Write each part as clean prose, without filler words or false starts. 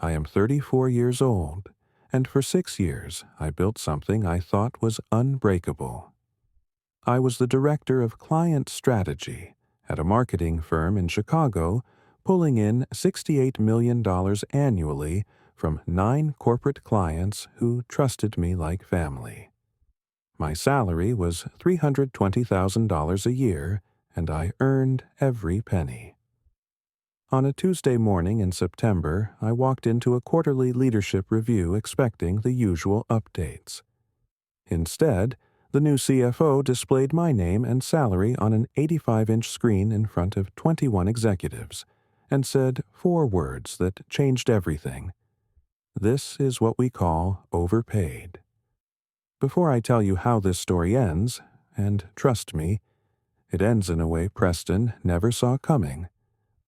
I am 34 years old, and for 6 years I built something I thought was unbreakable. I was the director of client strategy at a marketing firm in Chicago, pulling in $68 million annually from 9 corporate clients who trusted me like family. My salary was $320,000 a year, and I earned every penny. On a Tuesday morning in September, I walked into a quarterly leadership review expecting the usual updates. Instead, the new CFO displayed my name and salary on an 85-inch screen in front of 21 executives and said 4 words that changed everything. This is what we call overpaid. Before I tell you how this story ends, and trust me, it ends in a way Preston never saw coming,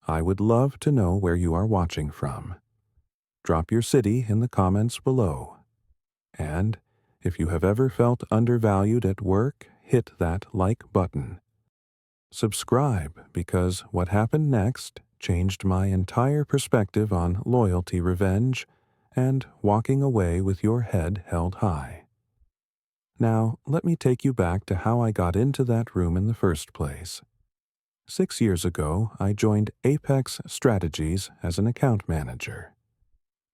I would love to know where you are watching from. Drop your city in the comments below. And if you have ever felt undervalued at work, hit that like button. Subscribe, because what happened next changed my entire perspective on loyalty revenge and walking away with your head held high. Now, let me take you back to how I got into that room in the first place. 6 years ago, I joined Apex Strategies as an account manager.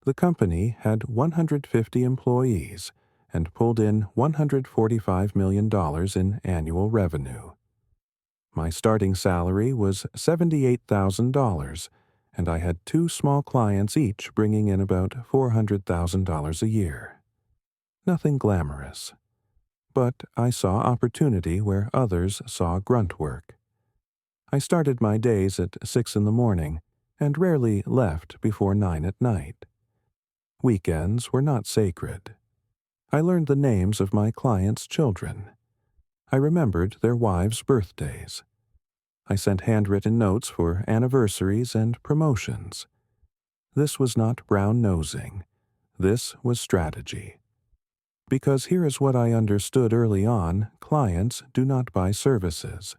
The company had 150 employees and pulled in $145 million in annual revenue. My starting salary was $78,000, and I had 2 small clients each bringing in about $400,000 a year. Nothing glamorous. But I saw opportunity where others saw grunt work. I started my days at 6 in the morning and rarely left before 9 at night. Weekends were not sacred. I learned the names of my clients' children. I remembered their wives' birthdays. I sent handwritten notes for anniversaries and promotions. This was not brown-nosing. This was strategy. Because here is what I understood early on: clients do not buy services.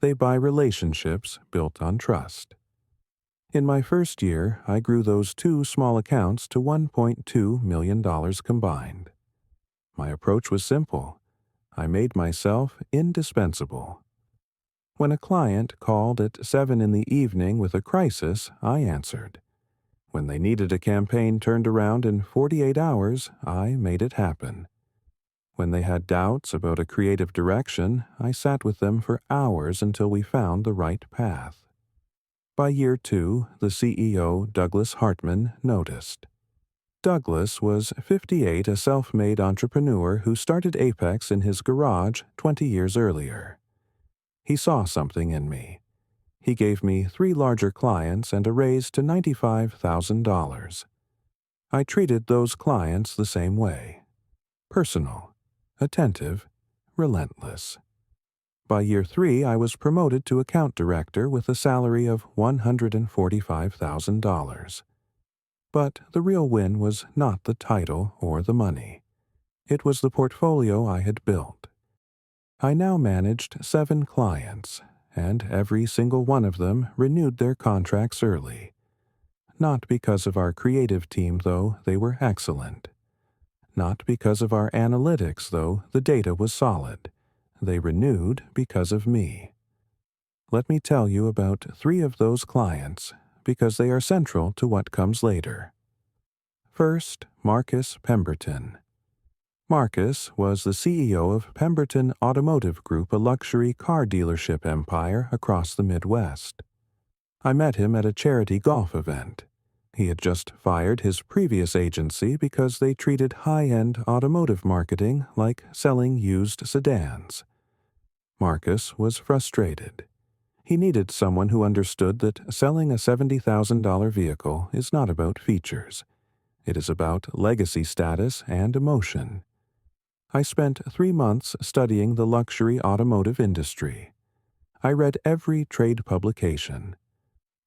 They buy relationships built on trust. In my first year, I grew those 2 small accounts to $1.2 million combined. My approach was simple. I made myself indispensable. When a client called at 7 in the evening with a crisis, I answered. When they needed a campaign turned around in 48 hours, I made it happen. When they had doubts about a creative direction, I sat with them for hours until we found the right path. By year 2, the CEO, Douglas Hartman, noticed. Douglas was 58, a self-made entrepreneur who started Apex in his garage 20 years earlier. He saw something in me. He gave me 3 larger clients and a raise to $95,000. I treated those clients the same way. Personal, attentive, relentless. By year 3, I was promoted to account director with a salary of $145,000. But the real win was not the title or the money. It was the portfolio I had built. I now managed 7 clients, and every single one of them renewed their contracts early. Not because of our creative team, though they were excellent. Not because of our analytics, though the data was solid. They renewed because of me. Let me tell you about 3 of those clients, because they are central to what comes later. First, Marcus Pemberton. Marcus was the CEO of Pemberton Automotive Group, a luxury car dealership empire across the Midwest. I met him at a charity golf event. He had just fired his previous agency because they treated high-end automotive marketing like selling used sedans. Marcus was frustrated. He needed someone who understood that selling a $70,000 vehicle is not about features. It is about legacy status and emotion. I spent 3 months studying the luxury automotive industry. I read every trade publication.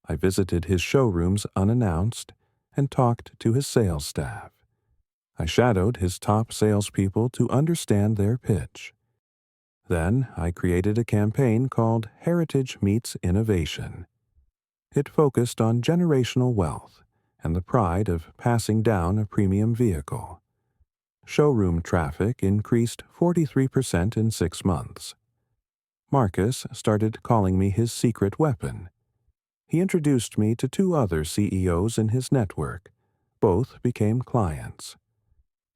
I visited his showrooms unannounced and talked to his sales staff. I shadowed his top salespeople to understand their pitch. Then I created a campaign called Heritage Meets Innovation. It focused on generational wealth and the pride of passing down a premium vehicle. Showroom traffic increased 43% in 6 months. Marcus started calling me his secret weapon. He introduced me to 2 other CEOs in his network. Both became clients.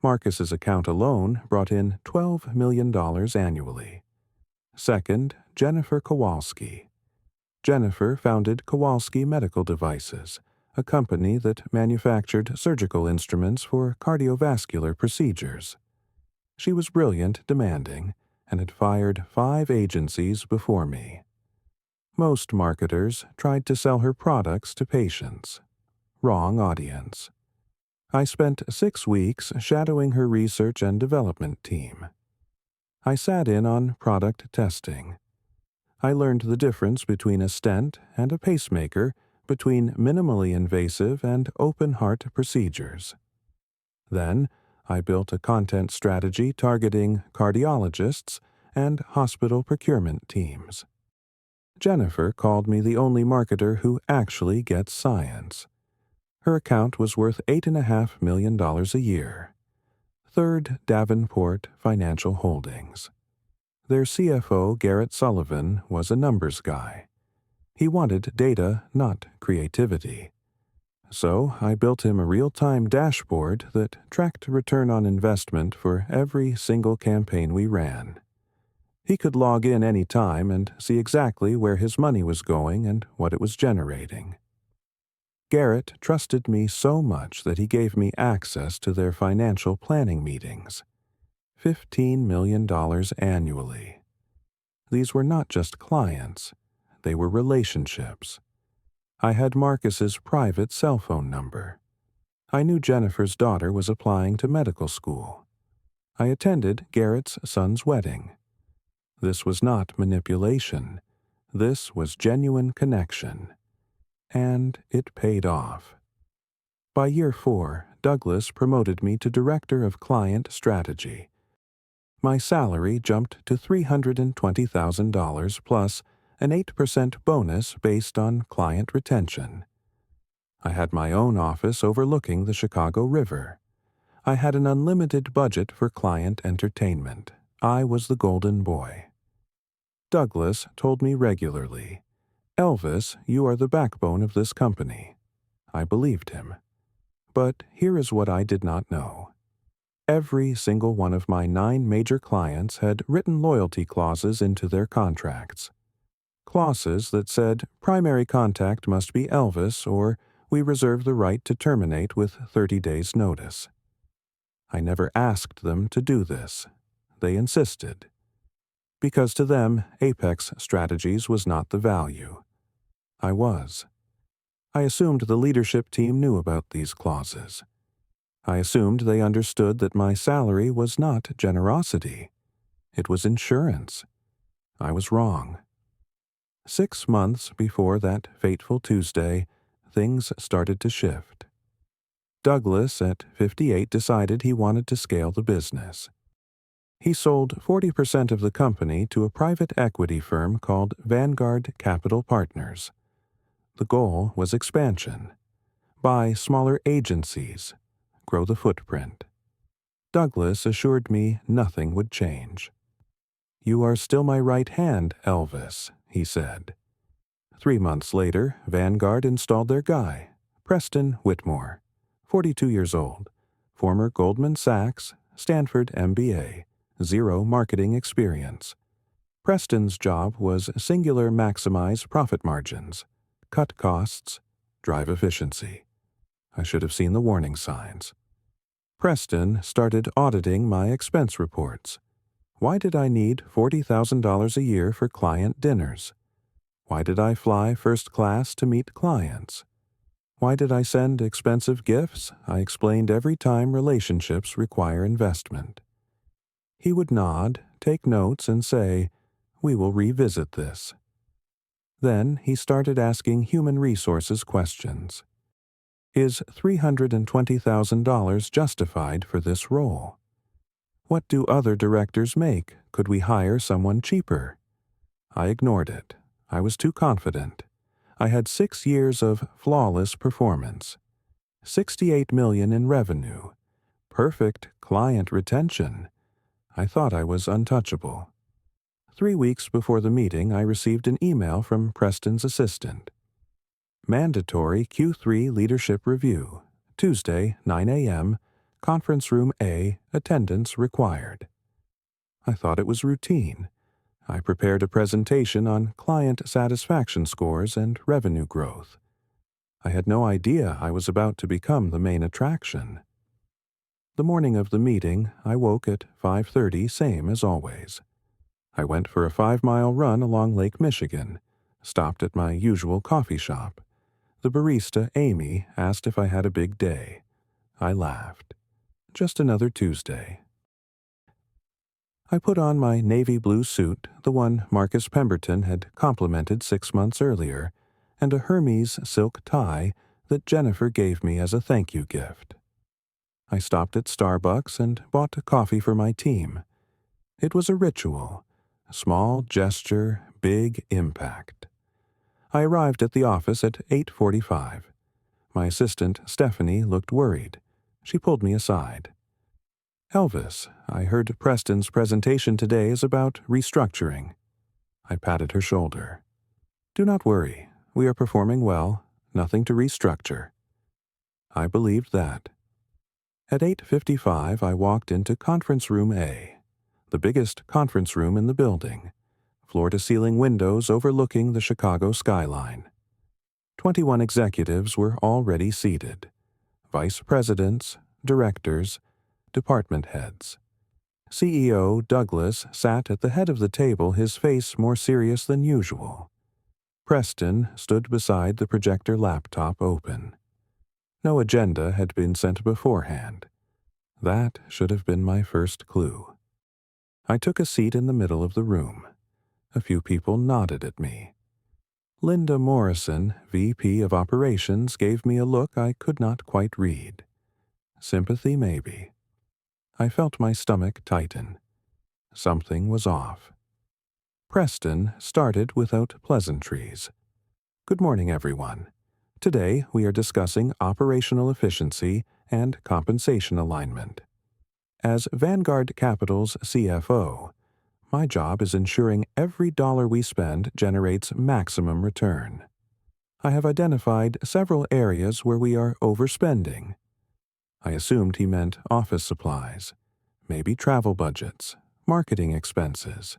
Marcus's account alone brought in $12 million annually. Second, Jennifer Kowalski. Jennifer founded Kowalski Medical Devices, a company that manufactured surgical instruments for cardiovascular procedures. She was brilliant, demanding, and had fired 5 agencies before me. Most marketers tried to sell her products to patients. Wrong audience. I spent 6 weeks shadowing her research and development team. I sat in on product testing. I learned the difference between a stent and a pacemaker, between minimally invasive and open-heart procedures. Then, I built a content strategy targeting cardiologists and hospital procurement teams. Jennifer called me the only marketer who actually gets science. Her account was worth $8.5 million a year. Third, Davenport Financial Holdings. Their CFO, Garrett Sullivan, was a numbers guy. He wanted data, not creativity. So I built him a real-time dashboard that tracked return on investment for every single campaign we ran. He could log in any time and see exactly where his money was going and what it was generating. Garrett trusted me so much that he gave me access to their financial planning meetings. $15 million annually. These were not just clients, they were relationships. I had Marcus's private cell phone number. I knew Jennifer's daughter was applying to medical school. I attended Garrett's son's wedding. This was not manipulation. This was genuine connection. And it paid off. By year 4, Douglas promoted me to Director of Client Strategy. My salary jumped to $320,000 plus an 8% bonus based on client retention. I had my own office overlooking the Chicago River. I had an unlimited budget for client entertainment. I was the golden boy. Douglas told me regularly, "Elvis, you are the backbone of this company." I believed him. But here is what I did not know. Every single one of my 9 major clients had written loyalty clauses into their contracts. Clauses that said primary contact must be Elvis or we reserve the right to terminate with 30 days' notice. I never asked them to do this. They insisted. Because to them, Apex Strategies was not the value. I was. I assumed the leadership team knew about these clauses. I assumed they understood that my salary was not generosity. It was insurance. I was wrong. 6 months before that fateful Tuesday, things started to shift. Douglas, at 58, decided he wanted to scale the business. He sold 40% of the company to a private equity firm called Vanguard Capital Partners. The goal was expansion. Buy smaller agencies. Grow the footprint. Douglas assured me nothing would change. "You are still my right hand, Elvis," he said. 3 months later, Vanguard installed their guy, Preston Whitmore, 42 years old, former Goldman Sachs, Stanford MBA, 0 marketing experience. Preston's job was singular maximize profit margins, cut costs, drive efficiency. I should have seen the warning signs. Preston started auditing my expense reports. Why did I need $40,000 a year for client dinners? Why did I fly first class to meet clients? Why did I send expensive gifts? I explained every time relationships require investment. He would nod, take notes, and say, "We will revisit this." Then he started asking human resources questions. Is $320,000 justified for this role? What do other directors make? Could we hire someone cheaper? I ignored it. I was too confident. I had 6 years of flawless performance. $68 million in revenue. Perfect client retention. I thought I was untouchable. 3 weeks before the meeting, I received an email from Preston's assistant. Mandatory Q3 Leadership Review, Tuesday, 9 a.m., Conference Room A, attendance required. I thought it was routine. I prepared a presentation on client satisfaction scores and revenue growth. I had no idea I was about to become the main attraction. The morning of the meeting, I woke at 5:30, same as always. I went for a 5-mile run along Lake Michigan, stopped at my usual coffee shop. The barista, Amy, asked if I had a big day. I laughed. Just another Tuesday. I put on my navy blue suit, the one Marcus Pemberton had complimented 6 months earlier, and a Hermes silk tie that Jennifer gave me as a thank you gift. I stopped at Starbucks and bought a coffee for my team. It was a ritual. Small gesture, big impact. I arrived at the office at 8:45. My assistant, Stephanie, looked worried. She pulled me aside. "Elvis, I heard Preston's presentation today is about restructuring." I patted her shoulder. "Do not worry. We are performing well. Nothing to restructure." I believed that. At 8:55, I walked into Conference Room A, the biggest conference room in the building, floor-to-ceiling windows overlooking the Chicago skyline. 21 executives were already seated. Vice presidents, directors, department heads. CEO Douglas sat at the head of the table, his face more serious than usual. Preston stood beside the projector laptop open. No agenda had been sent beforehand. That should have been my first clue. I took a seat in the middle of the room. A few people nodded at me. Linda Morrison, VP of Operations, gave me a look I could not quite read. Sympathy, maybe. I felt my stomach tighten. Something was off. Preston started without pleasantries. "Good morning, everyone. Today we are discussing operational efficiency and compensation alignment. As Vanguard Capital's CFO, my job is ensuring every dollar we spend generates maximum return. I have identified several areas where we are overspending." I assumed he meant office supplies, maybe travel budgets, marketing expenses.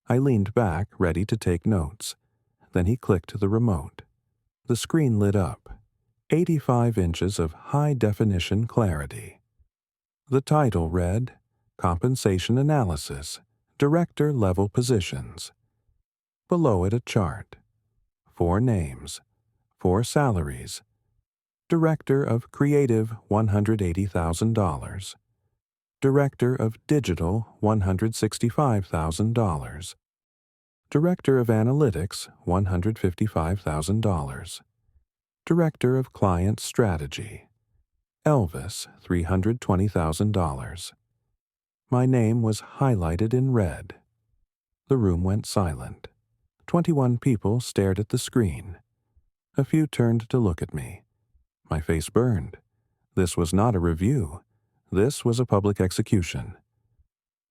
I leaned back, ready to take notes. Then he clicked the remote. The screen lit up. 85 inches of high-definition clarity. The title read, Compensation Analysis, Director-Level Positions. Below it a chart. 4 names, 4 salaries. Director of Creative, $180,000. Director of Digital, $165,000. Director of Analytics, $155,000. Director of Client Strategy, Elvis, $320,000. My name was highlighted in red. The room went silent. 21 people stared at the screen. A few turned to look at me. My face burned. This was not a review. This was a public execution.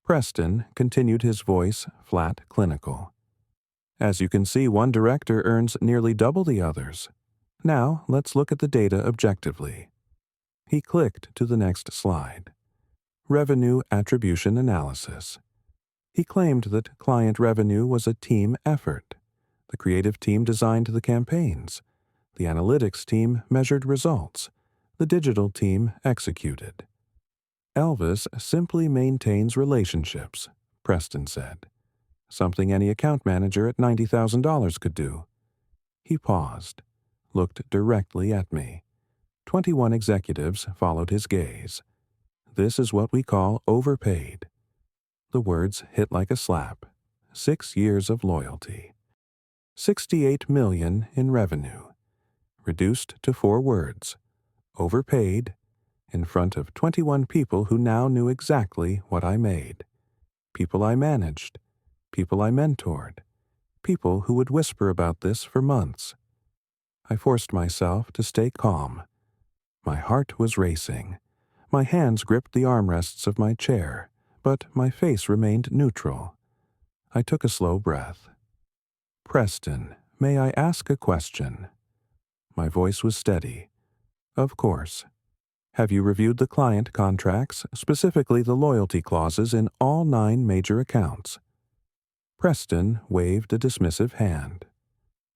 Preston continued, his voice flat, clinical. "As you can see, one director earns nearly double the others. Now, let's look at the data objectively." He clicked to the next slide. Revenue Attribution Analysis. He claimed that client revenue was a team effort. The creative team designed the campaigns. The analytics team measured results. The digital team executed. "Elvis simply maintains relationships," Preston said. "Something any account manager at $90,000 could do." He paused, looked directly at me. 21 executives followed his gaze. "This is what we call overpaid." The words hit like a slap. 6 years of loyalty. $68 million in revenue. Reduced to 4 words. Overpaid, in front of 21 people who now knew exactly what I made. People I managed. People I mentored. People who would whisper about this for months. I forced myself to stay calm. My heart was racing. My hands gripped the armrests of my chair, but my face remained neutral. I took a slow breath. "Preston, may I ask a question?" My voice was steady. "Of course. Have you reviewed the client contracts, specifically the loyalty clauses in all 9 major accounts?" Preston waved a dismissive hand.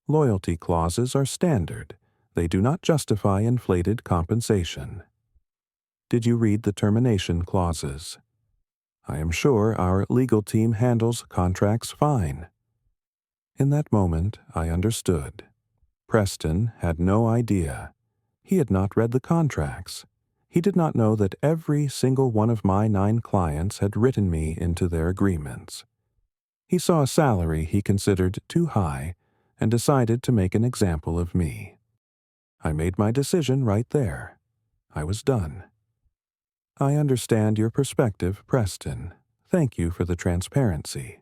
"Loyalty clauses are standard. They do not justify inflated compensation." "Did you read the termination clauses?" "I am sure our legal team handles contracts fine." In that moment, I understood. Preston had no idea. He had not read the contracts. He did not know that every single one of my 9 clients had written me into their agreements. He saw a salary he considered too high and decided to make an example of me. I made my decision right there. I was done. "I understand your perspective, Preston. Thank you for the transparency."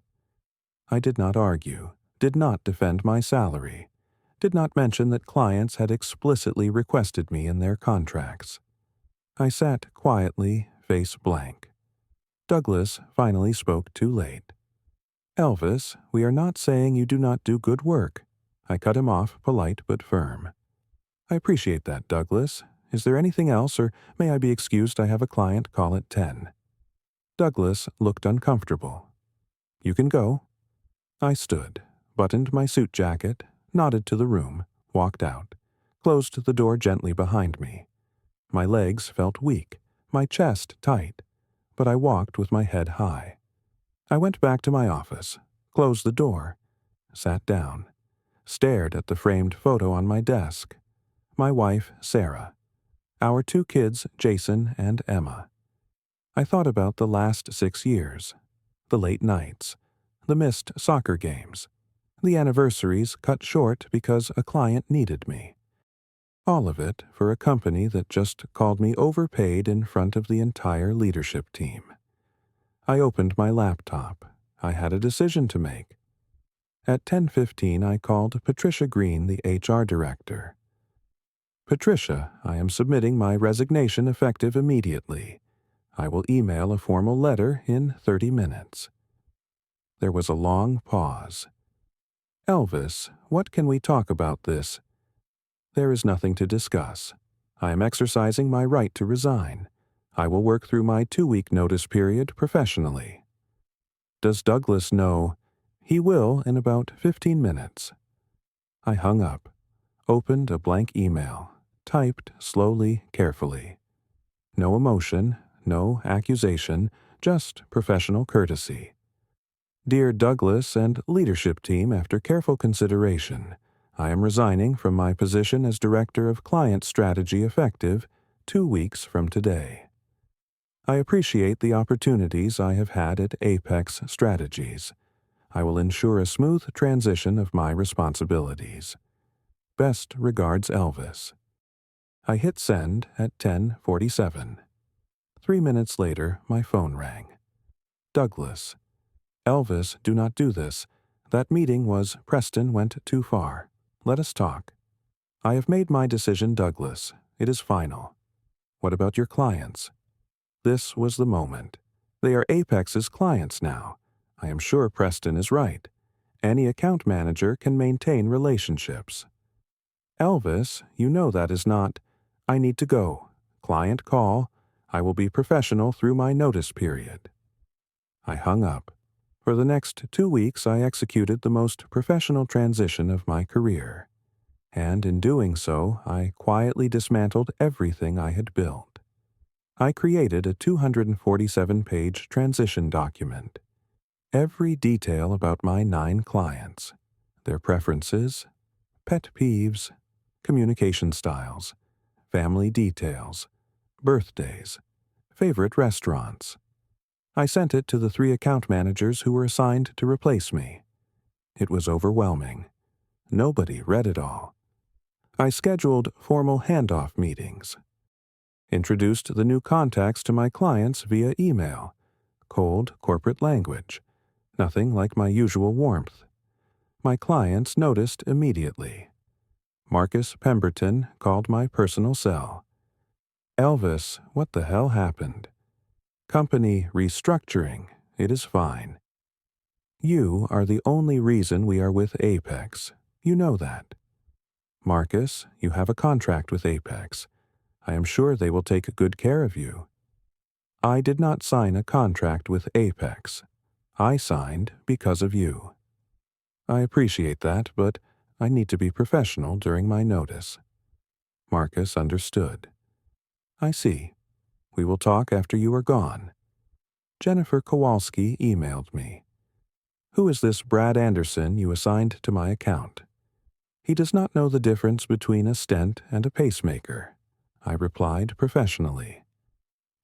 I did not argue, did not defend my salary, did not mention that clients had explicitly requested me in their contracts. I sat quietly, face blank. Douglas finally spoke too late. "Elvis, we are not saying you do not do good work." I cut him off, polite but firm. "I appreciate that, Douglas. Is there anything else, or may I be excused? I have a client call at 10. Douglas looked uncomfortable. "You can go." I stood, buttoned my suit jacket, nodded to the room, walked out, closed the door gently behind me. My legs felt weak, my chest tight, but I walked with my head high. I went back to my office, closed the door, sat down, stared at the framed photo on my desk. My wife, Sarah. Our 2 kids, Jason and Emma. I thought about the last 6 years, the late nights, the missed soccer games, the anniversaries cut short because a client needed me. All of it for a company that just called me overpaid in front of the entire leadership team. I opened my laptop. I had a decision to make. At 10:15, I called Patricia Green, the HR director. "Patricia, I am submitting my resignation effective immediately. I will email a formal letter in 30 minutes. There was a long pause. "Elvis, what can we talk about this?" "There is nothing to discuss. I am exercising my right to resign. I will work through my 2-week notice period professionally." "Does Douglas know?" "He will in about 15 minutes. I hung up, opened a blank email, typed slowly, carefully. No emotion, no accusation, just professional courtesy. "Dear Douglas and leadership team, after careful consideration, I am resigning from my position as Director of Client Strategy effective 2 weeks from today. I appreciate the opportunities I have had at Apex Strategies. I will ensure a smooth transition of my responsibilities. Best regards, Elvis." I hit send at 10:47. 3 minutes later, my phone rang. "Douglas." "Elvis, do not do this. That meeting was Preston went too far. Let us talk." "I have made my decision, Douglas. It is final." "What about your clients?" This was the moment. They are Apex's clients now. I am sure Preston is right. Any account manager can maintain relationships. "Elvis, you know that is not—" "I need to go. Client call. I will be professional through my notice period." I hung up. For the next 2 weeks, I executed the most professional transition of my career. And in doing so, I quietly dismantled everything I had built. I created a 247-page transition document. Every detail about my 9 clients, their preferences, pet peeves, communication styles, family details, birthdays, favorite restaurants. I sent it to the 3 account managers who were assigned to replace me. It was overwhelming. Nobody read it all. I scheduled formal handoff meetings. Introduced the new contacts to my clients via email. Cold corporate language. Nothing like my usual warmth. My clients noticed immediately. Marcus Pemberton called my personal cell. Elvis, what the hell happened? Company restructuring. It is fine. You are the only reason we are with Apex. You know that. Marcus, you have a contract with Apex. I am sure they will take good care of you. I did not sign a contract with Apex. I signed because of you. I appreciate that, but I need to be professional during my notice. Marcus understood. I see. We will talk after you are gone. Jennifer Kowalski emailed me. Who is this Brad Anderson you assigned to my account? He does not know the difference between a stent and a pacemaker. I replied professionally.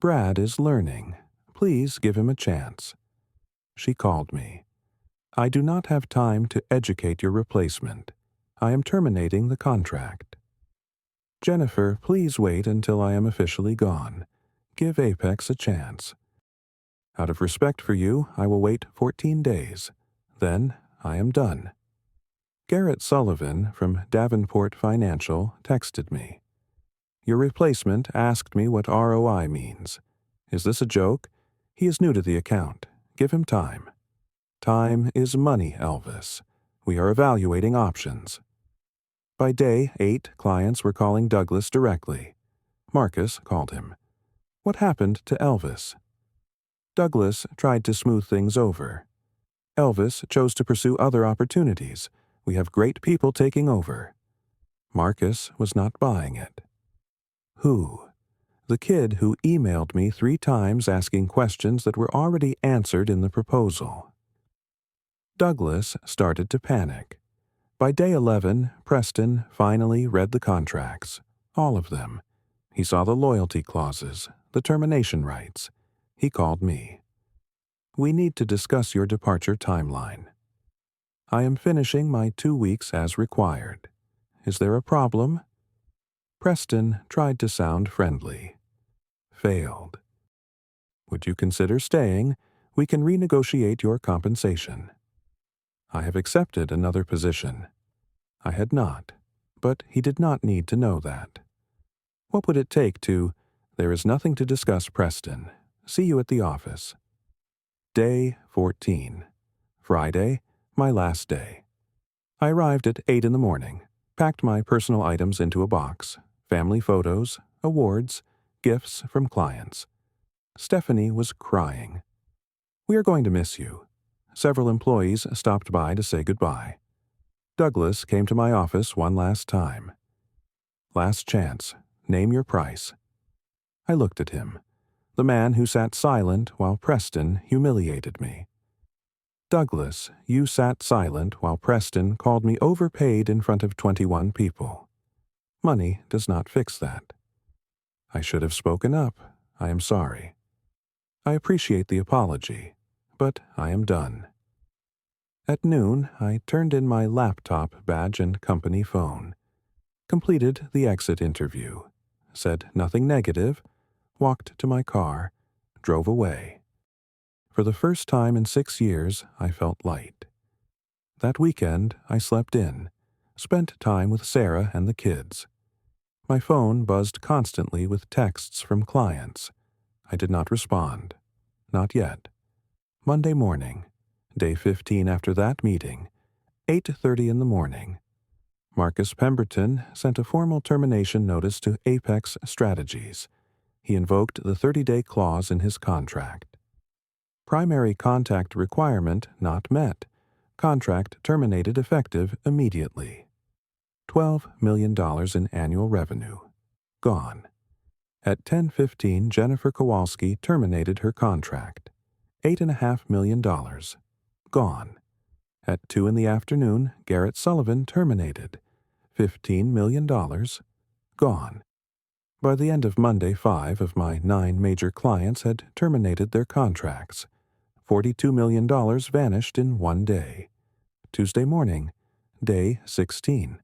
Brad is learning. Please give him a chance. She called me. I do not have time to educate your replacement. I am terminating the contract. Jennifer, please wait until I am officially gone. Give Apex a chance. Out of respect for you, I will wait 14 days. Then I am done. Garrett Sullivan from Davenport Financial texted me. Your replacement asked me what ROI means. Is this a joke? He is new to the account. Give him time. Time is money, Elvis. We are evaluating options. By day 8, clients were calling Douglas directly. Marcus called him. What happened to Elvis? Douglas tried to smooth things over. Elvis chose to pursue other opportunities. We have great people taking over. Marcus was not buying it. Who? The kid who emailed me 3 times asking questions that were already answered in the proposal. Douglas started to panic. By day 11, Preston finally read the contracts, all of them. He saw the loyalty clauses, the termination rights. He called me. We need to discuss your departure timeline. I am finishing my 2 weeks as required. Is there a problem? Preston tried to sound friendly. Failed. Would you consider staying? We can renegotiate your compensation. I have accepted another position. I had not, but he did not need to know that. What would it take to... There is nothing to discuss, Preston. See you at the office. Day 14. Friday, my last day. I arrived at 8 in the morning, packed my personal items into a box, family photos, awards, gifts from clients. Stephanie was crying. We are going to miss you. Several employees stopped by to say goodbye. Douglas came to my office one last time. Last chance. Name your price. I looked at him, the man who sat silent while Preston humiliated me. Douglas, you sat silent while Preston called me overpaid in front of 21 people. Money does not fix that. I should have spoken up. I am sorry. I appreciate the apology, but I am done. At noon, I turned in my laptop badge and company phone, completed the exit interview, said nothing negative, walked to my car, drove away. For the first time in 6 years, I felt light. That weekend, I slept in, spent time with Sarah and the kids. My phone buzzed constantly with texts from clients. I did not respond. Not yet. Monday morning, day 15 after that meeting, 8:30 in the morning. Marcus Pemberton sent a formal termination notice to Apex Strategies. He invoked the 30-day clause in his contract. Primary contact requirement not met. Contract terminated effective immediately. $12 million in annual revenue. Gone. At 10:15, Jennifer Kowalski terminated her contract. $8.5 million. Gone. At 2 in the afternoon, Garrett Sullivan terminated. $15 million. Gone. By the end of Monday, 5 of my 9 major clients had terminated their contracts. $42 million vanished in 1 day. Tuesday morning, day 16.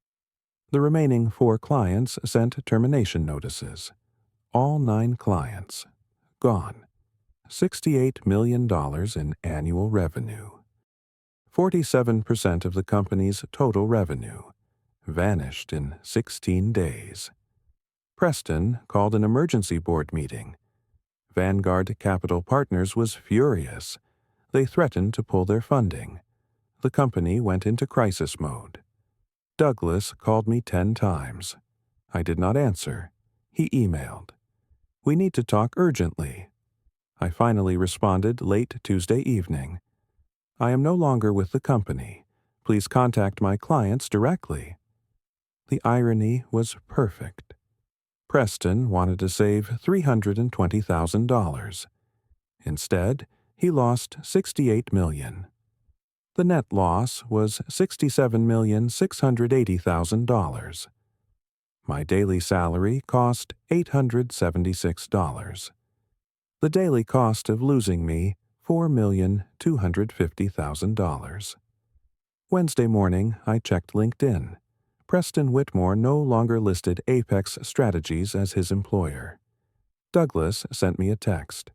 The remaining 4 clients sent termination notices. All 9 clients. Gone. $68 million in annual revenue. 47% of the company's total revenue. Vanished in 16 days. Preston called an emergency board meeting. Vanguard Capital Partners was furious. They threatened to pull their funding. The company went into crisis mode. Douglas called me 10 times. I did not answer. He emailed. "We need to talk urgently." I finally responded late Tuesday evening. "I am no longer with the company. Please contact my clients directly." The irony was perfect. Preston wanted to save $320,000. Instead, he lost $68 million. The net loss was $67,680,000. My daily salary cost $876. The daily cost of losing me, $4,250,000. Wednesday morning, I checked LinkedIn. Preston Whitmore no longer listed Apex Strategies as his employer. Douglas sent me a text.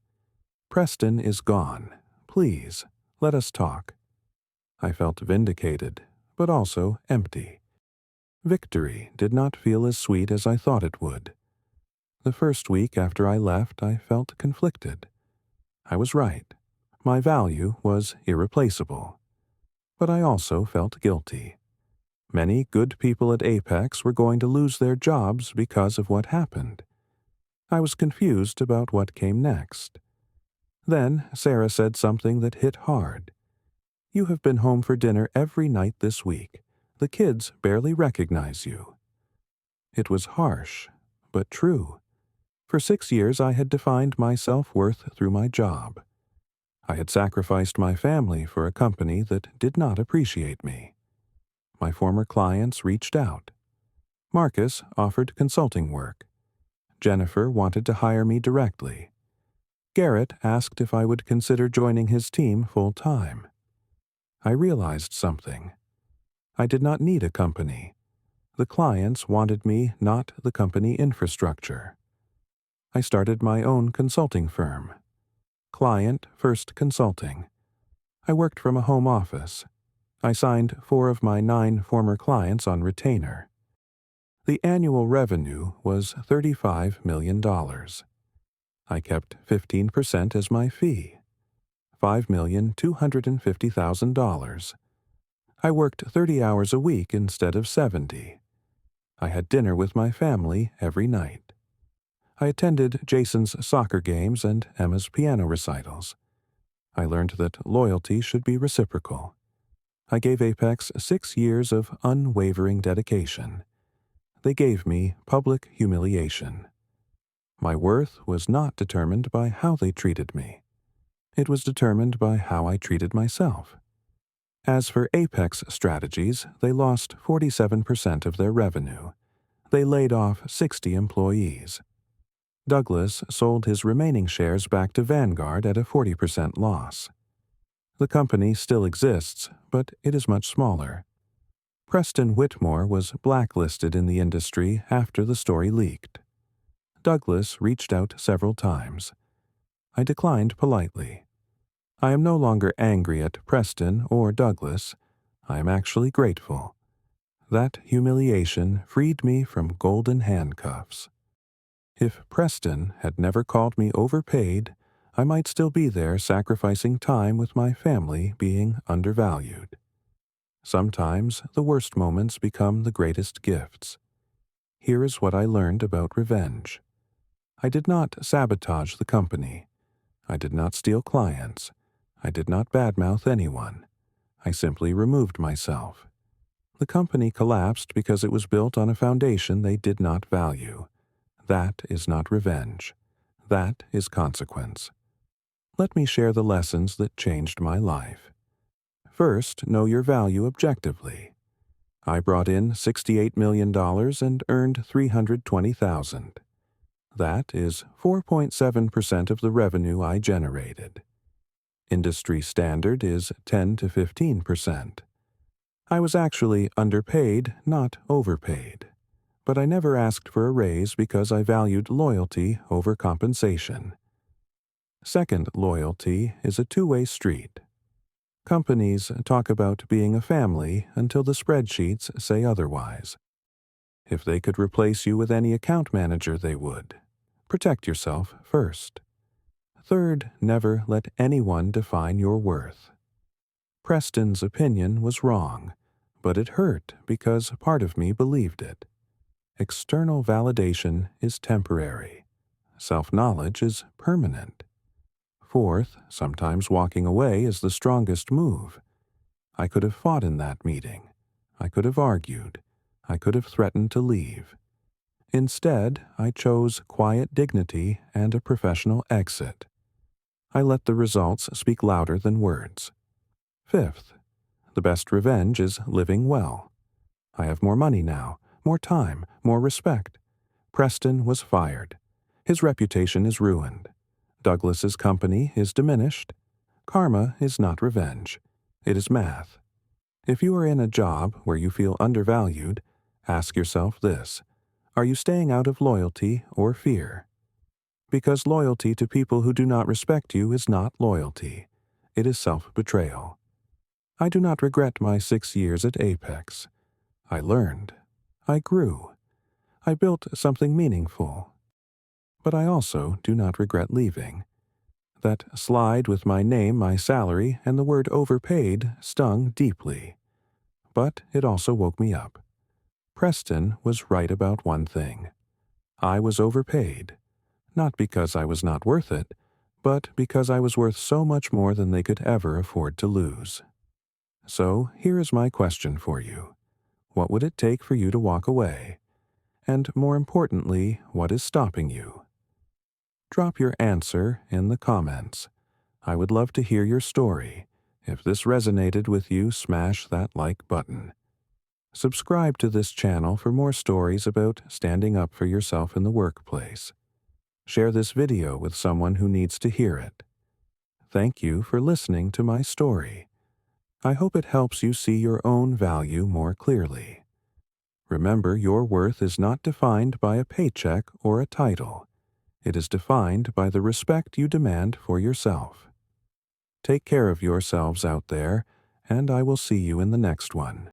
"Preston is gone. Please, let us talk." I felt vindicated, but also empty. Victory did not feel as sweet as I thought it would. The first week after I left, I felt conflicted. I was right. My value was irreplaceable. But I also felt guilty. Many good people at Apex were going to lose their jobs because of what happened. I was confused about what came next. Then Sarah said something that hit hard. "You have been home for dinner every night this week. The kids barely recognize you." It was harsh, but true. For 6 years I had defined my self-worth through my job. I had sacrificed my family for a company that did not appreciate me. My former clients reached out. Marcus offered consulting work. Jennifer wanted to hire me directly. Garrett asked if I would consider joining his team full-time. I realized something. I did not need a company. The clients wanted me, not the company infrastructure. I started my own consulting firm. Client First Consulting. I worked from a home office. I signed 4 of my 9 former clients on retainer. The annual revenue was $35 million. I kept 15% as my fee, $5,250,000. I worked 30 hours a week instead of 70. I had dinner with my family every night. I attended Jason's soccer games and Emma's piano recitals. I learned that loyalty should be reciprocal. I gave Apex 6 years of unwavering dedication. They gave me public humiliation. My worth was not determined by how they treated me. It was determined by how I treated myself. As for Apex Strategies, they lost 47% of their revenue. They laid off 60 employees. Douglas sold his remaining shares back to Vanguard at a 40% loss. The company still exists, but it is much smaller. Preston Whitmore was blacklisted in the industry after the story leaked. Douglas reached out several times. I declined politely. I am no longer angry at Preston or Douglas. I am actually grateful. That humiliation freed me from golden handcuffs. If Preston had never called me overpaid, I might still be there sacrificing time with my family being undervalued. Sometimes the worst moments become the greatest gifts. Here is what I learned about revenge. I did not sabotage the company. I did not steal clients. I did not badmouth anyone. I simply removed myself. The company collapsed because it was built on a foundation they did not value. That is not revenge. That is consequence. Let me share the lessons that changed my life. First, know your value objectively. I brought in $68 million and earned $320,000. That is 4.7% of the revenue I generated. Industry standard is 10 to 15%. I was actually underpaid, not overpaid. But I never asked for a raise because I valued loyalty over compensation. Second, loyalty is a two-way street. Companies talk about being a family until the spreadsheets say otherwise. If they could replace you with any account manager, they would. Protect yourself first. Third, never let anyone define your worth. Preston's opinion was wrong, but it hurt because part of me believed it. External validation is temporary. Self-knowledge is permanent. Fourth, sometimes walking away is the strongest move. I could have fought in that meeting. I could have argued. I could have threatened to leave. Instead, I chose quiet dignity and a professional exit. I let the results speak louder than words. Fifth, the best revenge is living well. I have more money now, more time, more respect. Preston was fired. His reputation is ruined. Douglas's company is diminished. Karma is not revenge. It is math. If you are in a job where you feel undervalued, ask yourself this: are you staying out of loyalty or fear? Because loyalty to people who do not respect you is not loyalty. It is self-betrayal. I do not regret my 6 years at Apex. I learned. I grew. I built something meaningful. But I also do not regret leaving. That slide with my name, my salary, and the word overpaid stung deeply. But it also woke me up. Preston was right about one thing. I was overpaid. Not because I was not worth it, but because I was worth so much more than they could ever afford to lose. So here is my question for you. What would it take for you to walk away? And more importantly, what is stopping you? Drop your answer in the comments. I would love to hear your story. If this resonated with you, smash that like button. Subscribe to this channel for more stories about standing up for yourself in the workplace. Share this video with someone who needs to hear it. Thank you for listening to my story. I hope it helps you see your own value more clearly. Remember, your worth is not defined by a paycheck or a title. It is defined by the respect you demand for yourself. Take care of yourselves out there, and I will see you in the next one.